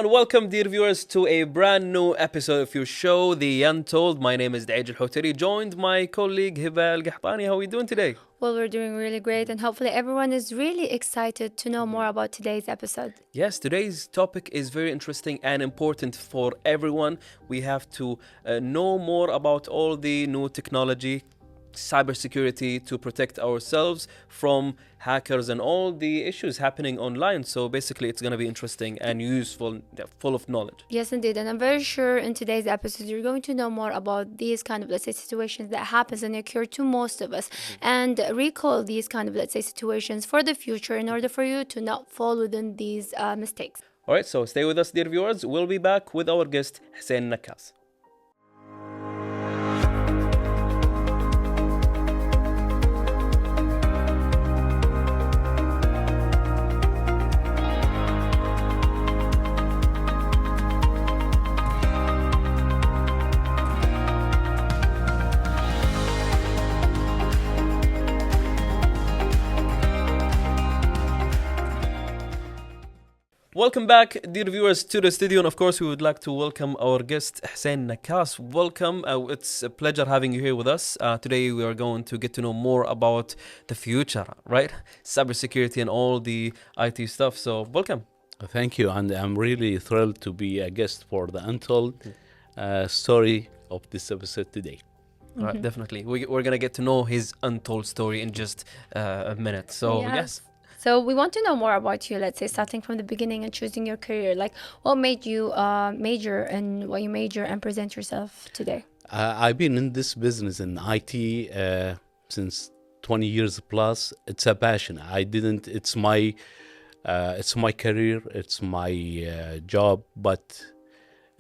and welcome, dear viewers, to a brand new episode of your show, The Untold. My name is Daij Al-Hotari, joined my colleague Hiba Al-Gahtani. How are we doing today? Well, we're doing really great, and hopefully, everyone is really excited to know more about today's episode. Yes, today's topic is very interesting and important for everyone. We have to know more about all the new technology, cybersecurity, to protect ourselves from hackers and all the issues happening online. So basically, it's going to be interesting and useful, full of knowledge. Yes, indeed, and I'm very sure in today's episode you're going to know more about these kind of, let's say, situations that happens and occur to most of us, and recall these kind of, let's say, situations for the future in order for you to not fall within these mistakes. All right, so stay with us, dear viewers. We'll be back with our guest, Hussain Nakkas. Welcome back, dear viewers, to the studio. And of course, we would like to welcome our guest, Hussain Nakkas. Welcome. It's a pleasure having you here with us. Today, we are going to get to know more about the future, right? Cybersecurity and all the IT stuff. So, welcome. Thank you, and I'm really thrilled to be a guest for the Untold story of this episode today. Right, definitely. We're going to get to know his untold story in just a minute. So, yes. So we want to know more about you, let's say, starting from the beginning and choosing your career. Like, what made you major and what you major and present yourself today? I've been in this business in IT since 20 years plus. It's a passion. It's my career, it's my job. But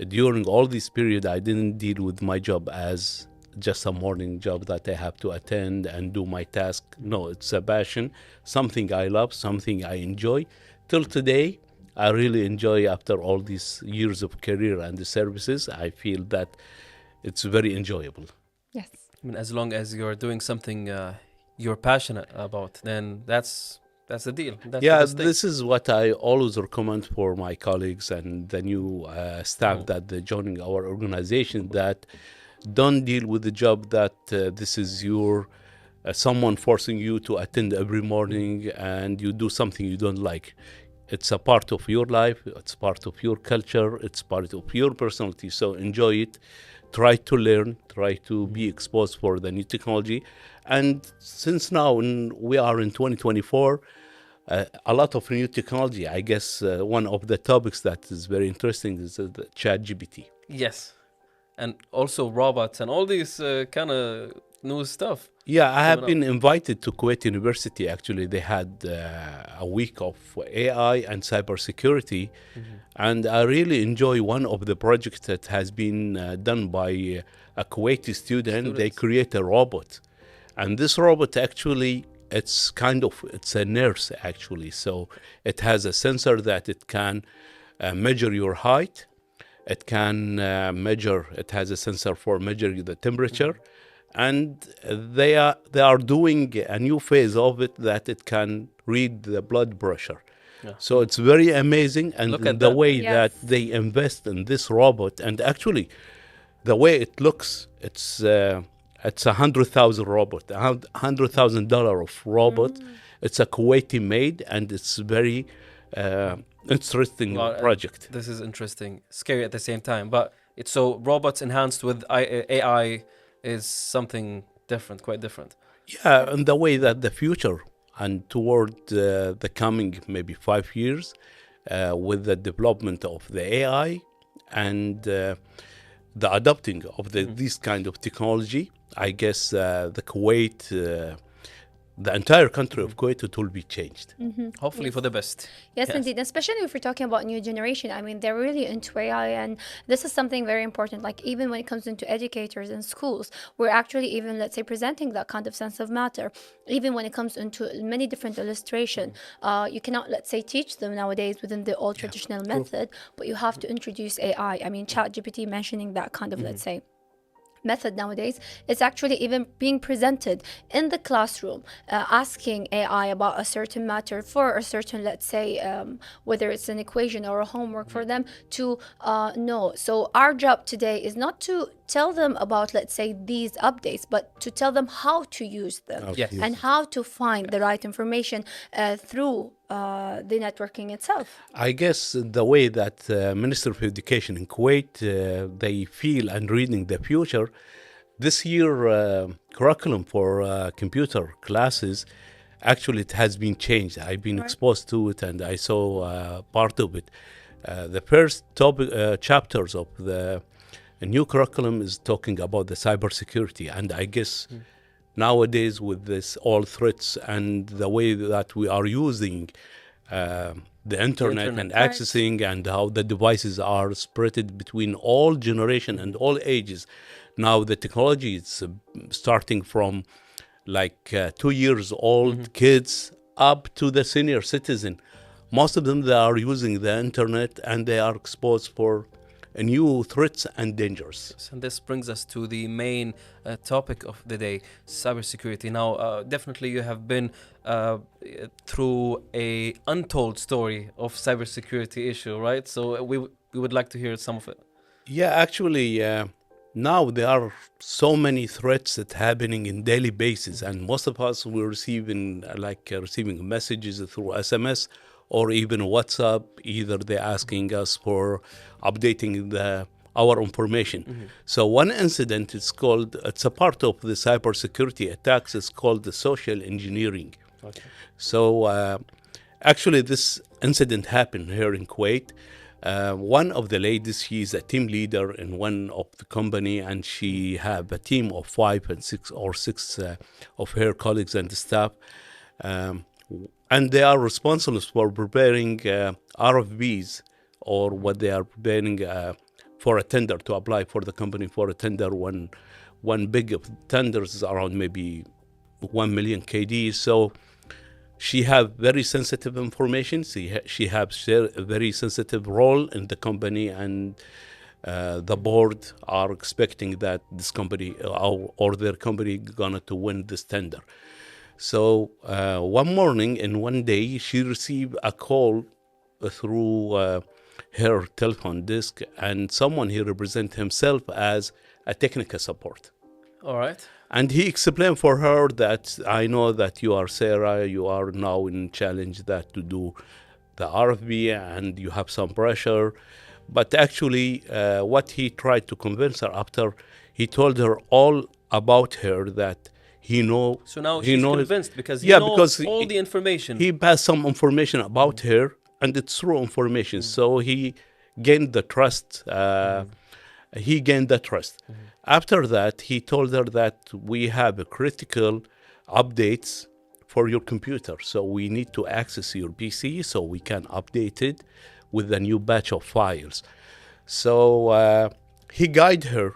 during all this period, I didn't deal with my job as just a morning job that I have to attend and do my task. No, it's a passion, something I love, something I enjoy. Till today, I really enjoy, after all these years of career and the services, I feel that it's very enjoyable. Yes. I mean, as long as you're doing something you're passionate about, then that's the deal. That's this is what I always recommend for my colleagues and the new staff that they're joining our organization, that don't deal with the job that this is your someone forcing you to attend every morning and you do something you don't like. It's a part of your life, it's part of your culture, it's part of your personality. So enjoy it, try to learn, try to be exposed for the new technology. And since now we are in 2024, a lot of new technology. I guess one of the topics that is very interesting is the ChatGPT. Yes. And also robots and all these kind of new stuff. Yeah, I have been invited to Kuwait University. Actually, they had a week of AI and cybersecurity. And I really enjoy one of the projects that has been done by a Kuwaiti student. They create a robot. And this robot actually, it's a nurse actually. So it has a sensor that it can measure your height. It can it has a sensor for measuring the temperature. And they are doing a new phase of it that it can read the blood pressure. Yeah. So it's very amazing. And the way that they invest in this robot, and actually the way it looks, it's a 100,000 robot, $100,000 of robot. It's a Kuwaiti made, and it's very interesting project. This is interesting, scary at the same time. But it's so robots enhanced with AI is something different, quite different. Yeah, and the way that the future and toward the coming maybe 5 years with the development of the AI and the adopting of this kind of technology, I guess the Kuwait, the entire country of Kuwait, it will be changed. Hopefully for the best. Yes, indeed. Especially if we're talking about new generation. I mean, they're really into AI, and this is something very important. Like, even when it comes into educators and schools, we're actually even, let's say, presenting that kind of sense of matter. Even when it comes into many different illustration, you cannot, let's say, teach them nowadays within the old traditional method, but you have to introduce AI. I mean, ChatGPT mentioning that kind of, let's say, method nowadays, it's actually even being presented in the classroom, asking AI about a certain matter for a certain, let's say, whether it's an equation or a homework for them to know. So our job today is not to tell them about, let's say, these updates, but to tell them how to use them Yes. and how to find the right information through the networking itself. I guess the way that Minister of Education in Kuwait, they feel and reading the future, this year curriculum for computer classes, actually it has been changed. I've been exposed to it and I saw part of it. The first topic, chapters of the new curriculum is talking about the cybersecurity, and I guess nowadays with this all threats and the way that we are using the internet and Right. accessing and how the devices are spread between all generation and all ages. Now the technology is starting from like 2 years old kids up to the senior citizen. Most of them, they are using the internet and they are exposed for new threats and dangers. And this brings us to the main topic of the day, cybersecurity. Now, definitely you have been through a untold story of cybersecurity issue, right? So we would like to hear some of it. Yeah, actually, now there are so many threats that happening in daily basis, and most of us will receiving receiving messages through SMS or even WhatsApp. Either they're asking us for updating our information. So one incident is called, it's a part of the cybersecurity attacks, it's called the social engineering. Okay. So actually this incident happened here in Kuwait. One of the ladies, she's a team leader in one of the company, and she have a team of 5 and 6 or 6 of her colleagues and staff. And they are responsible for preparing RFBs, or what they are preparing for a tender, to apply for the company for a tender. One big of tenders is around maybe 1 million KD. So she have very sensitive information. She has a very sensitive role in the company, and the board are expecting that this company or their company gonna to win this tender. So one morning and one day, she received a call through her telephone disk, and someone, he represent himself as a technical support. All right. And he explained for her that, I know that you are Sarah, you are now in challenge that to do the RFB and you have some pressure. But actually, what he tried to convince her after, he told her all about her, that he know. So now he she's knows, convinced because he yeah, knows because all the information. he passed some information about her, and it's true information. So he gained the trust. He gained the trust. After that, he told her that we have a critical updates for your computer. So we need to access your PC so we can update it with a new batch of files. So he guided her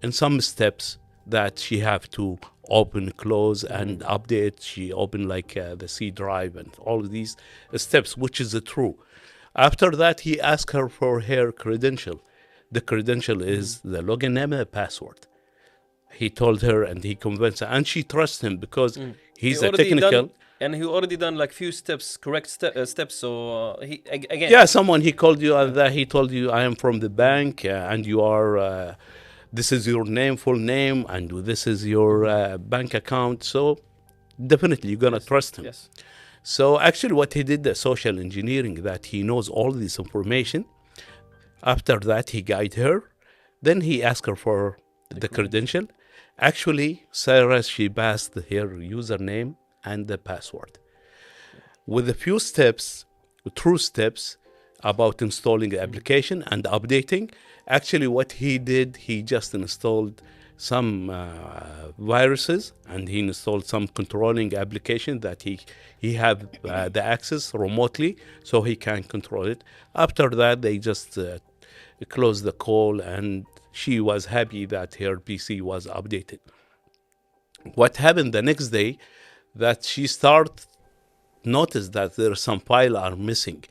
in some steps that she have to open, close, and update. She opened like the C drive and all of these steps, which is true. After that, he asked her for her credential. The credential is the login name and the password. He told her and he convinced her, and she trusts him because he's He a already technical. done, and he already done like few steps, correct steps. So he again. Yeah, someone, he called you and that he told you, I am from the bank and you are, this is your name, full name, and this is your bank account. So definitely you're going to trust him. Yes. So actually what he did, the social engineering, that he knows all this information. After that, he guided her. Then he asked her for the credential. Actually, Sarah, she passed her username and the password. With a few steps, true steps about installing the application and updating, actually what he did, he just installed some viruses, and he installed some controlling application that he have the access remotely so he can control it. After that, they just closed the call, and she was happy that her PC was updated. What happened the next day, that she noticed that there are some files are missing.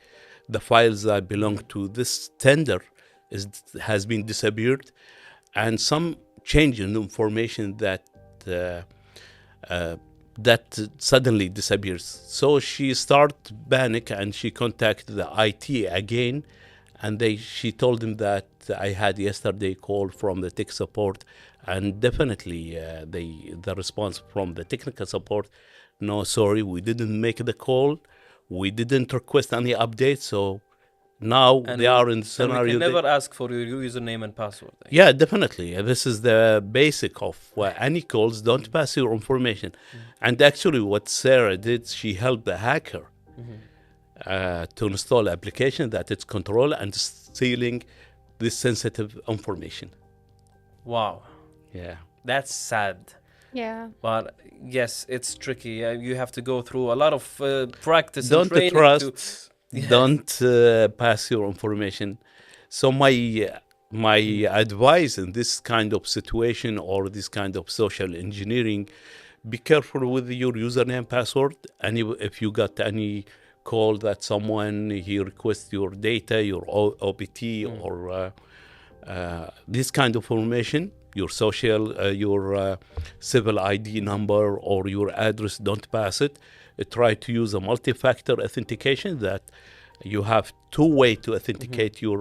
The files that belong to this tender has been disappeared, and some change in information uh, that suddenly disappears. So she started panic and she contacted the IT again, and she told them that I had yesterday call from the tech support, and definitely the response from the technical support, no, sorry, we didn't make the call, we didn't request any update. So now they are in the And we scenario. can never ask for your username and password. Yeah, definitely. This is the basic of any calls. Don't pass your information. And actually, what Sarah did, she helped the hacker to install application that it's control and stealing this sensitive information. Wow, Yeah. that's sad. Yeah. But yes, it's tricky. You have to go through a lot of practice and Don't training trust. Yeah. Don't pass your information. So my advice in this kind of situation or this kind of social engineering, be careful with your username password. And if you got any call that someone he requests your data, your OPT or this kind of information, your social, your civil ID number or your address, don't pass it. Try to use a multi-factor authentication that you have two-way to authenticate your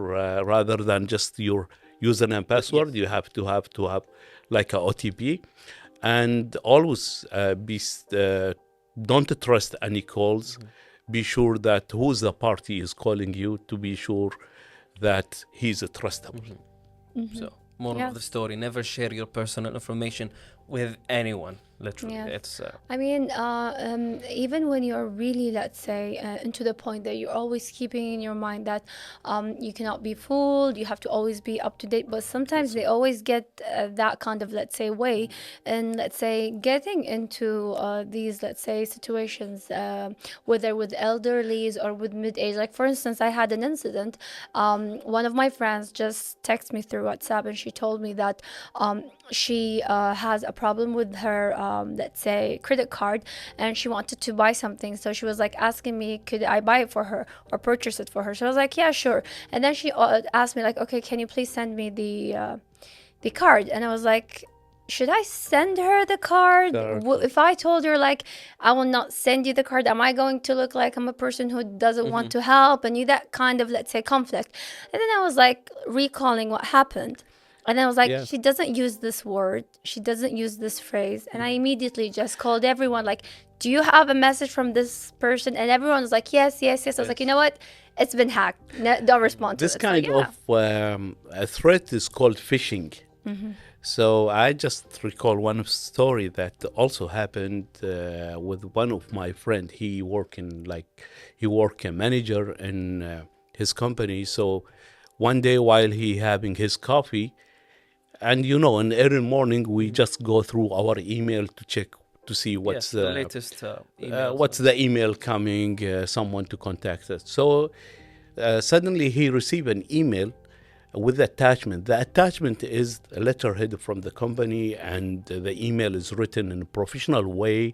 rather than just your username password. Yes. You have to have like a OTP, and always don't trust any calls. Be sure that who's the party is calling you, to be sure that he's trustable. So, moral of the Yes. story: never share your personal information with anyone. Literally, Yes. it's I mean, even when you're really, let's say, into the point that you're always keeping in your mind that you cannot be fooled, you have to always be up to date. But sometimes they always get that kind of, let's say, way, and let's say getting into these, let's say, situations, whether with elderlies or with mid-age. Like for instance, I had an incident. One of my friends just texted me through WhatsApp, and she told me that she has a problem with her let's say credit card, and she wanted to buy something, so she was like asking me could I buy it for her or purchase it for her. So I was like, yeah, sure. And then she asked me like, okay, can you please send me the card? And I was like, should I send her the card? Exactly. If I told her like I will not send you the card, am I going to look like I'm a person who doesn't want to help? And you that kind of, let's say, conflict. And then I was like recalling what happened. And then I was like, Yeah. she doesn't use this word. She doesn't use this phrase. And I immediately just called everyone like, do you have a message from this person? And everyone was like, yes, yes, yes. I was like, you know what? It's been hacked. No, don't respond to This it. kind So, yeah. of a threat is called phishing. So I just recall one story that also happened with one of my friend. He work a manager in his company. So one day while he having his coffee, and in early morning we just go through our email to check to see yes, the latest emails. what's the email coming, someone to contact us. So suddenly he received an email with attachment. The attachment is a letterhead from the company, and the email is written in a professional way,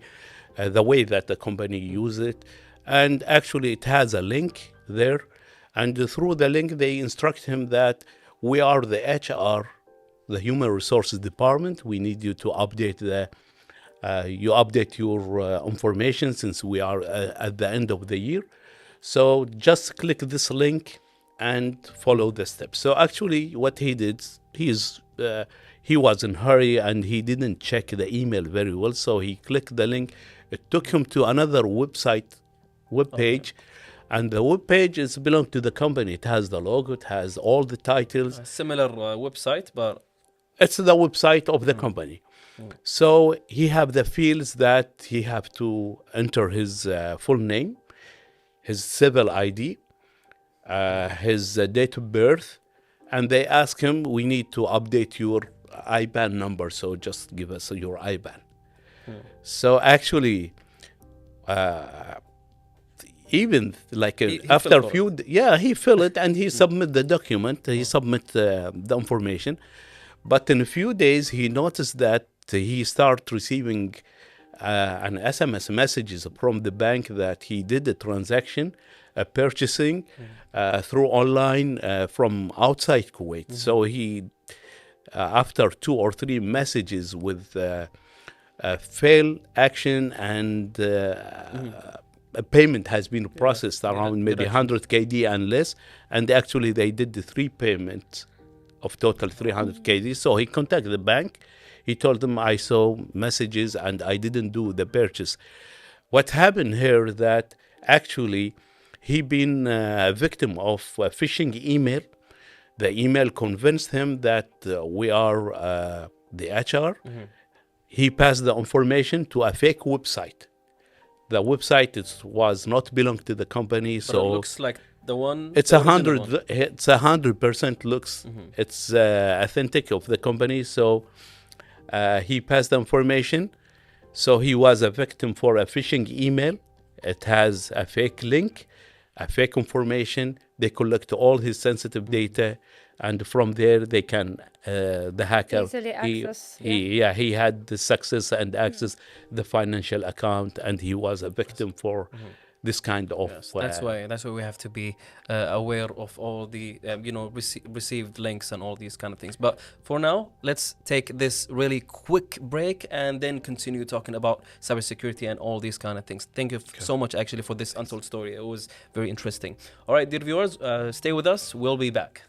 the way that the company use it. And actually it has a link there. And through the link, they instruct him that we are the HR, the Human Resources Department. We need you to update you update your information since we are at the end of the year. So just click this link and follow the steps. So actually what he did, he was in hurry and he didn't check the email very well. So he clicked the link. It took him to another web page. And the web page is belong to the company. It has the logo, it has all the titles. A similar website, but It's the website of the company. So he have the fields that he have to enter his full name, his civil ID, his date of birth, and they ask him, we need to update your IBAN number, so just give us your IBAN. So actually, even like He after filled a for few, he fill it and he submit the document, he submit the information. But in a few days, he noticed that he started receiving an SMS messages from the bank that he did a transaction, purchasing through online from outside Kuwait. So he after 2 or 3 messages with fail action and a payment has been processed around maybe 100 KD and less, and actually they did the 3 payments of total 300 KD. So he contacted the bank. He told them, I saw messages and I didn't do the purchase. What happened here that actually he been a victim of a phishing email. The email convinced him that we are the HR. He passed the information to a fake website. The website was not belong to the company, But so it looks like the one. it's the original one. it's 100% looks it's authentic of the company. So he passed the information. So he was a victim for a phishing email. It has a fake link, a fake information. They collect all his sensitive data, and from there they can the hacker Easily he, access, he had the success and access the financial account, and he was a victim for this kind of Yes, that's why we have to be aware of all the received links and all these kind of things. But for now, let's take this really quick break and then continue talking about cybersecurity and all these kind of things. Thank you so much actually for this untold story. It was very interesting. All right, dear viewers, stay with us. We'll be back.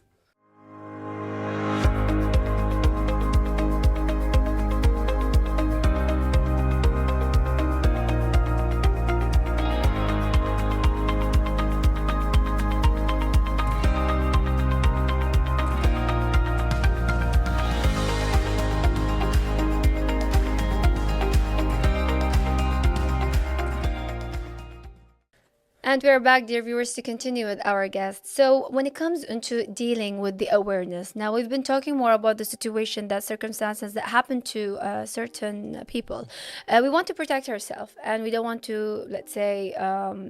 And we are back, dear viewers, to continue with our guests. So, when it comes into dealing with the awareness, now we've been talking more about the situation, that circumstances that happen to certain people. We want to protect ourselves, and we don't want to, let's say,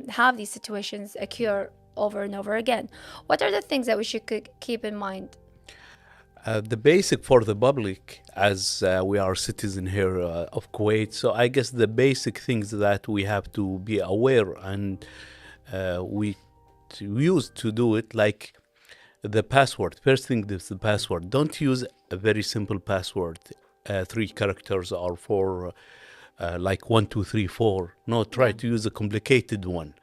have these situations occur over and over again. What are the things that we should keep in mind? The basic for the public, as we are citizen here of Kuwait, so I guess the basic things that we have to be aware and we used to do it, like the password. First thing is the password. Don't use a very simple password, 3 characters or 4, like 1, 2, 3, 4. No, try to use a complicated one.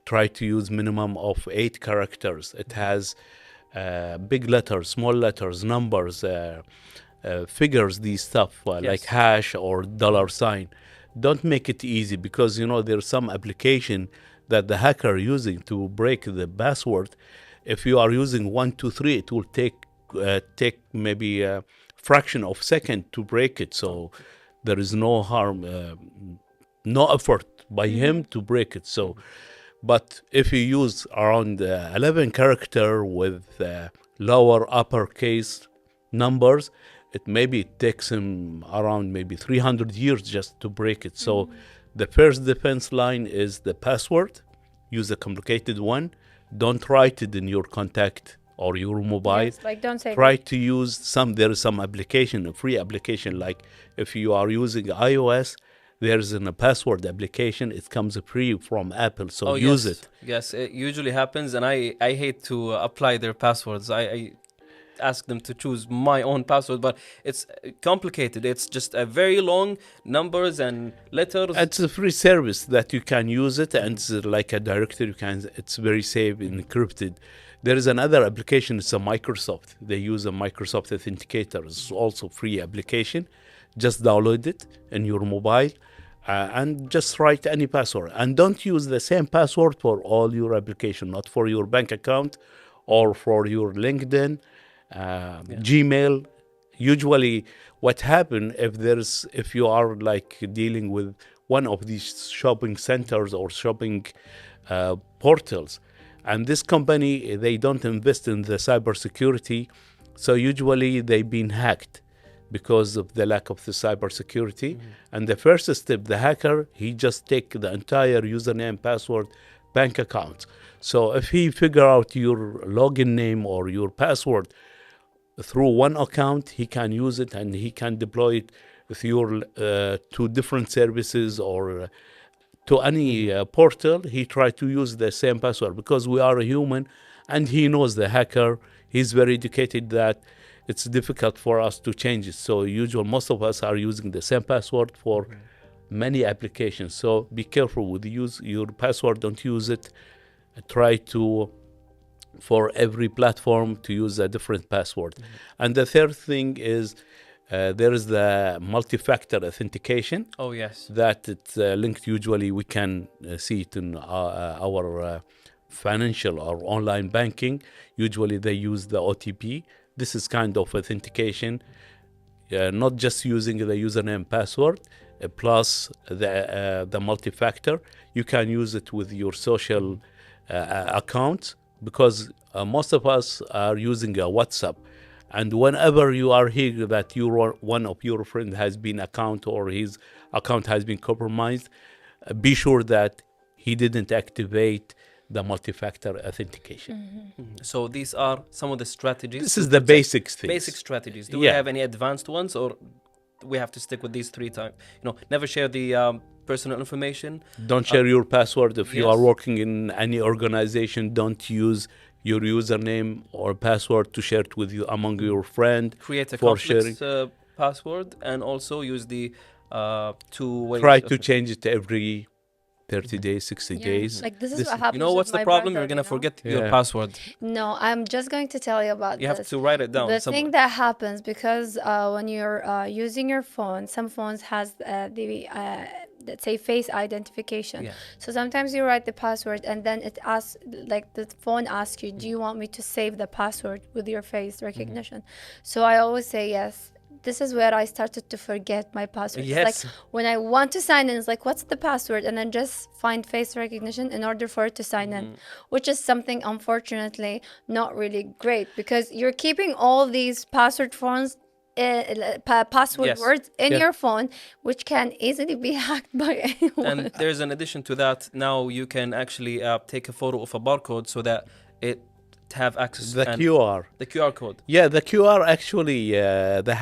Try to use minimum of 8 characters. It has big letters, small letters, numbers, figures, these stuff like hash or $sign. Don't make it easy, because there's some application that the hacker using to break the password. If you are using 1, 2, 3, it will take maybe a fraction of second to break it. So there is no harm, no effort by him to break it. So, but if you use around 11 character with lower uppercase numbers, it takes him around maybe 300 years just to break it. So the first defense line is the password. Use a complicated one. Don't write it in your contact or your mobile. Yes, like don't say. Try to use there is some application, a free application. Like if you are using iOS, there's a password application. It comes free from Apple, so use it. Yes, it usually happens, and I hate to apply their passwords. I ask them to choose my own password, but it's complicated. It's just a very long numbers and letters. It's a free service that you can use it, and it's like a directory. It's very safe and encrypted. There is another application. It's a Microsoft. They use a Microsoft Authenticator. It's also free application. Just download it in your mobile and just write any password. And don't use the same password for all your application, not for your bank account or for your LinkedIn, Gmail. Usually what happens if you are like dealing with one of these shopping centers or shopping portals, and this company, they don't invest in the cybersecurity, so usually they've been hacked because of the lack of the cybersecurity. And the first step, the hacker, he just take the entire username, password, bank account. So if he figure out your login name or your password through one account, he can use it and he can deploy it with your to different services or to any portal. He try to use the same password, because we are a human, and he knows the hacker. He's very educated that it's difficult for us to change it. So most of us are using the same password for many applications. So be careful with use your password. Don't use it. Try to, for every platform, to use a different password. And the third thing is there is the multi-factor authentication. Oh, yes. That it's linked. Usually we can see it in our financial or online banking. Usually they use the OTP. This is kind of authentication, not just using the username password plus the multi-factor. You can use it with your social accounts, because most of us are using a WhatsApp. And whenever you are here that one of your friends has been account or his account has been compromised, be sure that he didn't activate the multi-factor authentication. So these are some of the strategies. This to is the protect- basic things. Basic strategies. Do we Yeah. have any advanced ones, or we have to stick with these three times? Never share the personal information. Don't share your password. If you are yes. working in any organization, don't use your username or password to share it with you among your friend. Create a For complex password, and also use the two ways. Try to change it every 30 days, 60 Yeah. days. Like this is This- what happens. You know with what's the my problem? brother, You're gonna you know? forget your Yeah. password. No, I'm just going to tell you about You have this. to write it down The somewhere. thing that happens because when you're using your phone, some phones has the let's say face identification. Yeah. So sometimes you write the password and then it asks, like the phone asks you, do you want me to save the password with your face recognition? So I always say yes. This is where I started to forget my password. It's Yes. like when I want to sign in, it's like, what's the password? And then just find face recognition in order for it to sign in, which is something unfortunately not really great, because you're keeping all these password phones, password Yes. words in Yeah. your phone, which can easily be hacked by anyone. And there's an addition to that. Now you can actually take a photo of a barcode so that it have access The and QR. the QR code. Yeah, the QR actually, the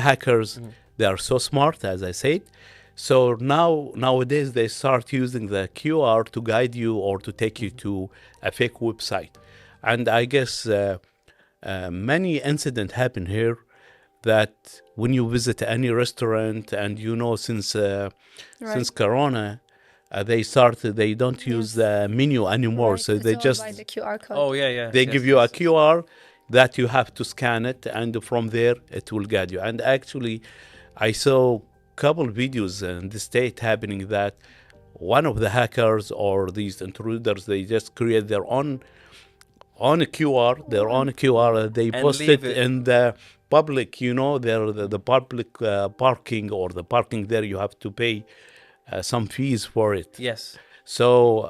hackers, they are so smart, as I said. So nowadays they start using the QR to guide you or to take you to a fake website. And I guess many incidents happen here, that when you visit any restaurant, and since Corona, they don't use the menu anymore. Right, So it's they all just by the QR code. Oh yeah. they yes, give you a yes. QR that you have to scan it, and from there it will guide you. And actually, I saw a couple videos in the state happening that one of the hackers or these intruders, they just create their own QR, they And post leave it it. in the public. The public parking, or the parking there, you have to pay some fees for it. Yes. So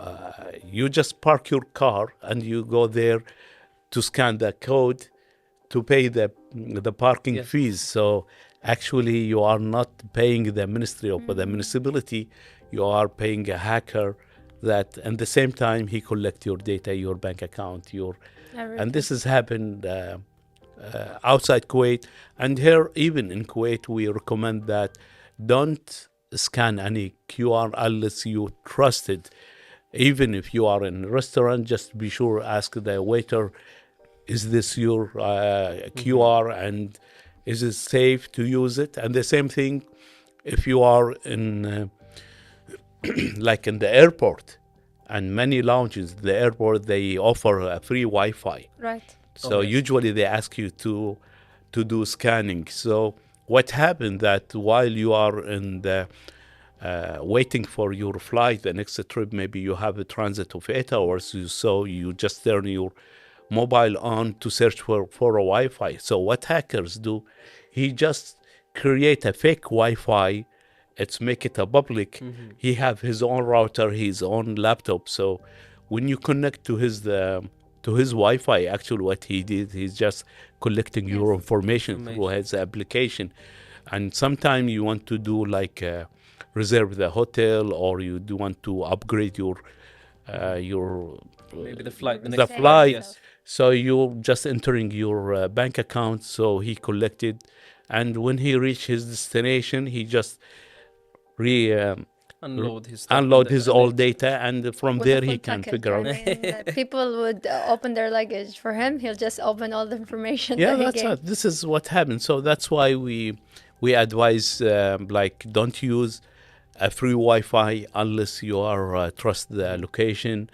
you just park your car and you go there to scan the code to pay the parking Yes. fees. So actually, you are not paying the ministry of the municipality. You are paying a hacker that, at the same time, he collect your data, your bank account, and this has happened outside Kuwait. And here, even in Kuwait, we recommend that don't scan any QR unless you trust it. Even if you are in a restaurant, just be sure, ask the waiter, is this your QR, and is it safe to use it? And the same thing if you are in like in the airport, and many lounges, the airport, they offer a free Wi-Fi. Right. So yes. usually they ask you to do scanning. So what happened that while you are in the waiting for your flight, the next trip, maybe you have a transit of 8 hours, so you just turn your mobile on to search for a Wi-Fi. So what hackers do, he just create a fake Wi-Fi. It's make it a public. He have his own router, his own laptop. So when you connect to his Wi-Fi, actually what he did, he's just collecting your information through his application. And sometimes you want to do like reserve the hotel, or you do want to upgrade your Maybe the flight. the next flight. Yes. So you just entering your bank account. So he collected, and when he reached his destination, he just unload his stuff unload and his then old data, and from With a there full he can package. figure I out. mean, people would open their luggage for him. He'll just open all the information Yeah, that he that's gave. right. This is what happens. So that's why we advise like don't use a free Wi-Fi unless you are trust the location.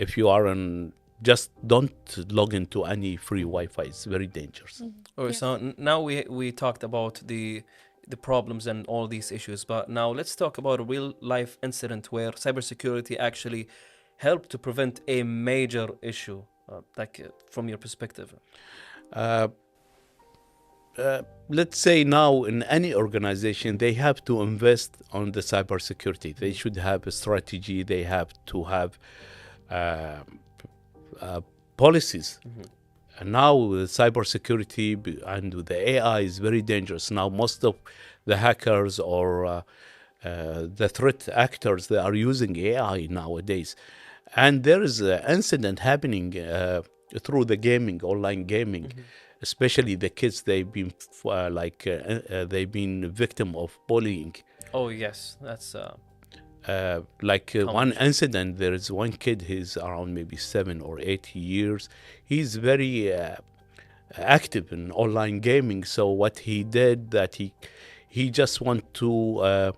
If you are on, just don't log into any free Wi-Fi. It's very dangerous. Or Yes. so now we talked about the problems and all these issues, but now let's talk about a real life incident where cybersecurity actually helped to prevent a major issue, from your perspective. Uh, let's say now in any organization, they have to invest on the cybersecurity. They should have a strategy. They have to have uh, policies. And now with cybersecurity and with the AI is very dangerous. Now most of the hackers or the threat actors, they are using AI nowadays. And there is an incident happening through the gaming, online gaming, especially the kids. They've been they've been victim of bullying. Oh yes, that's One incident, there is one kid, he's around maybe 7 or 8 years. He's very active in online gaming. So what he did, that he just want to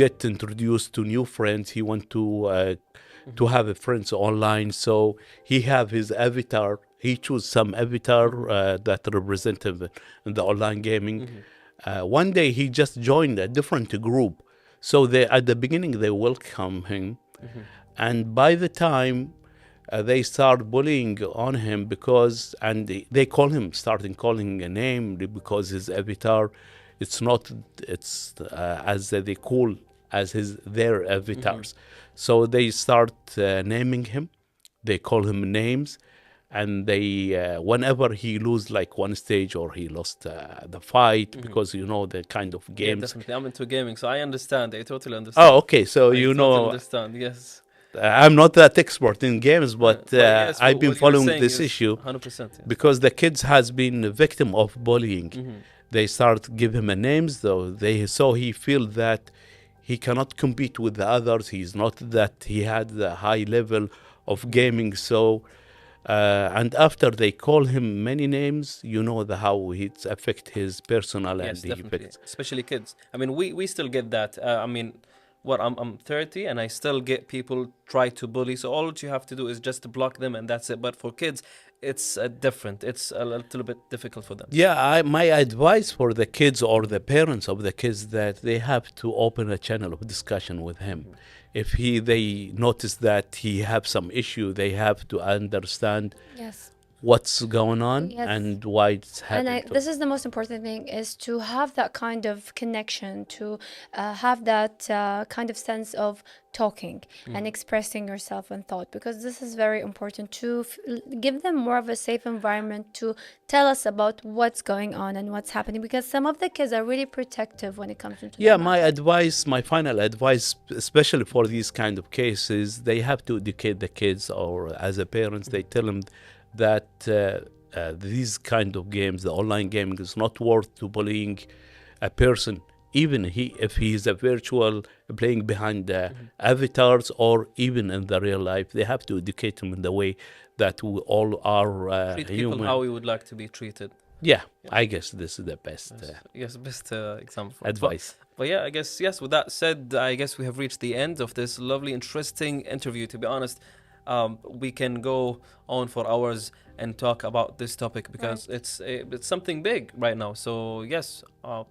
get introduced to new friends. He want to have a friends online. So he have his avatar. He choose some avatar that represent him in the online gaming. One day he just joined a different group. So they, at the beginning, they welcome him, and by the time they start bullying on him because, and they call him, starting calling a name because his avatar, it's not, it's as they call as their avatars. So they start naming him, they call him names, and they whenever he lose like one stage or he lost the fight, because you know the kind of yeah, games. definitely. I'm into gaming, so I understand. I totally understand. Oh, okay. So I you totally know, understand. Yes. I'm not that expert in games, but yes, I've been what you're following saying this is issue 100%. Yes. because the kids has been a victim of bullying. They start give him a names, though so he feel that he cannot compete with the others. He's not that he had the high level of gaming. So and after they call him many names, you know how it affect his personal Yes, and he definitely. Especially kids. I mean, we still get that. I mean, I'm 30 and I still get people try to bully. So all you have to do is just block them and that's it. But for kids, it's different. It's a little bit difficult for them. Yeah, my advice for the kids or the parents of the kids that they have to open a channel of discussion with him. If they notice that he have some issue, they have to understand Yes. what's going on Yes. and why it's happening. And this is the most important thing, is to have that kind of connection, to have that kind of sense of talking and expressing yourself and thought, because this is very important to give them more of a safe environment to tell us about what's going on and what's happening, because some of the kids are really protective when it comes into Yeah, that my matter. advice, my final advice, especially for these kind of cases, they have to educate the kids, or as a parents, they tell them that these kind of games, the online gaming, is not worth to bullying a person, even if he is a virtual playing behind the avatars, or even in the real life. They have to educate them in the way that we all are Treat human. people how we would like to be treated. Yeah, I guess this is the best Yes, best example. advice. But yeah, I guess, yes, with that said, I guess we have reached the end of this lovely, interesting interview. To be honest, we can go on for hours and talk about this topic because it's something big right now. So yes,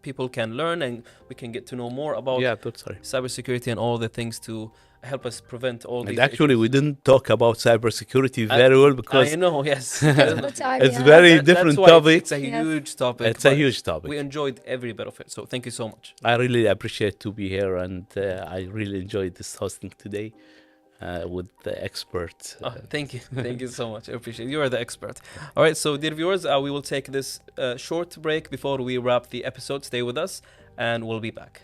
people can learn and we can get to know more about cybersecurity and all the things to help us prevent all these. And actually, issues. we didn't talk about cybersecurity very well because I know, yes, it's very different that's why topic. It's a huge topic. It's a but huge topic. We enjoyed every bit of it. So thank you so much. I really appreciate to be here, and I really enjoyed this hosting today with the experts. Thank you. Thank you so much. I appreciate it. You are the expert. All right. So, dear viewers, we will take this short break before we wrap the episode. Stay with us and we'll be back.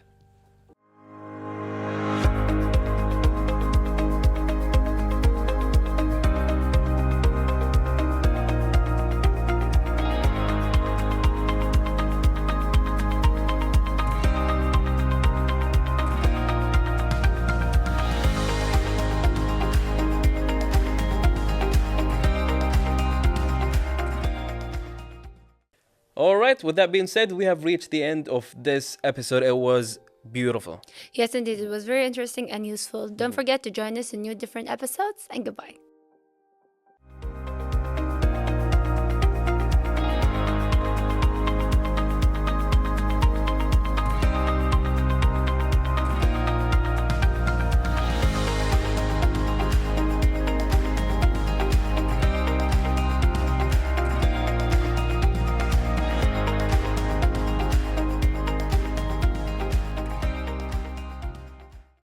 right, with that being said, we have reached the end of this episode. It was beautiful. Yes, indeed. It was very interesting and useful. Don't forget to join us in new different episodes, and goodbye.